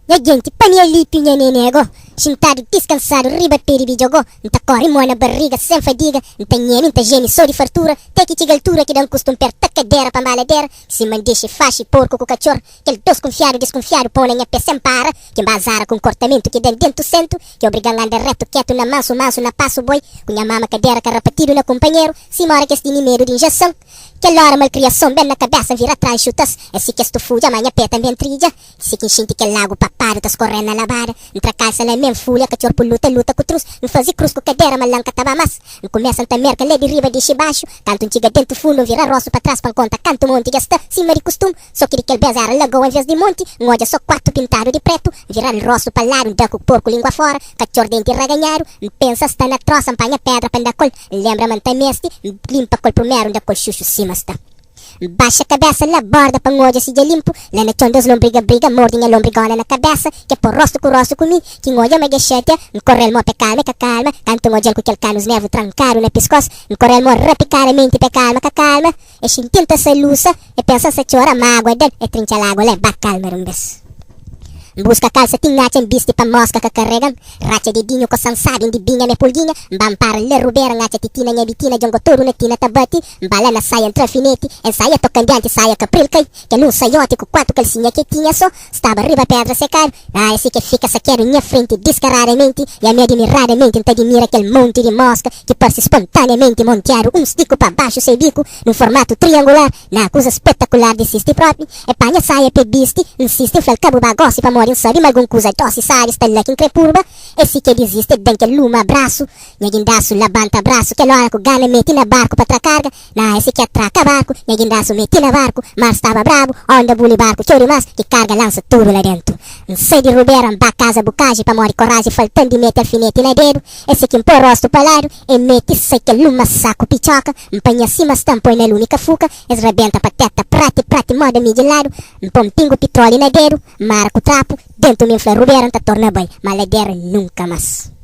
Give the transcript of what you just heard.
E gente, panelipinha nenego. Sentado, descansado, riba per videogol. Não tá corre na barriga, sem fadiga. Não tem niente, não tem gene, só de fartura. Tem que te altura que dá um costume per tacadeira pra maladeira. Se mandiche, fache, porco, com cachorro. Que ele desconfiado, põe na pé sem para. Que embasara com cortamento que dentro do centro. Que obriga a andar reto, quieto, na manso, na passo boi. Com a mama cadeira, carrapatido na companheiro. Se mora que este medo de injeção. Que hora malcriação, bem na cabeça, vira atrás, chutas. É se que estu fuja, amanhã pé também trilha. Se que enchente que lago papado, tas correndo na lavada. Entra calça lá mesmo, folha, cachorro por luta com trus. Não faz cruz com cadeira, malanca tava mas. Não começa a temer que lê de riba, de baixo. Tanto antiga dentro fundo, vira roço pra trás, pra conta, canto monte, gasta, cima de costume. Só que ele bezar lagoa em vez de monte. Um olha só quatro pintado de preto. Vira roço pra lá, um daco porco, língua fora. Cachorro dente raganharo. Pensa, está na troça, apanha pedra, panda col. Lembra, mantameste, limpa col primeiro, da col chuchu cima está. Baixa a cabeça na borda, pangoja se de limpo. Lá na chondas lombriga briga, mordem a lombrigona na cabeça. Que é por rosto comigo. Que ngoja me gachete, correl mo pe calma, canto ngojel com aquele cano os nervos trancaram na pescoço. Correl mo rapidamente pe calma, calma. E xintinta se luça, e pensa se chora mágoa del, e trincha lago, leva calma rumbes. Busca calça tingacha em biste pa mosca que carregam. Racha de dinho com sansado de binha me pulguinha. Bampara le rubera ngacha titina nha bitina jongo touro na tina tabati. Bala na saia entra finete. Ensaia tocandante saia caprilcai. Que luz saiote com quatro calcinha que tinha só. Estava riba pedra secar. Esse que fica saqueiro minha frente descaradamente. E a me admiradamente te admira aquele monte de mosca. Que passa espontaneamente montear um stico para baixo sem bico. Num formato triangular. Na coisa espetacular de siste próprio. E panha saia pe biste. Insiste fel cabo bagossi pa morrer. Sabe mais alguma coisa tosse sai está lá que crepurba esse que desiste bem que luma abraço nhaguindaço labanta braço que hora que gana mete na barco para carga na esse que atraca barco nhaguindaço mete na barco mas estava bravo onda buli barco chori mas que carga lança tudo lá dentro não sei de rubeira ba casa bucagem para morrer coragem faltando de meter alfinete na dedo esse que impor rosto palado e mete sei que luma saco pichoca empanha cima estampo na única fuca es rebenta pateta prate moda de lado pingo petróleo na dedo marco trapo dentro me infla rubeira tá torna bem maladeira nunca mais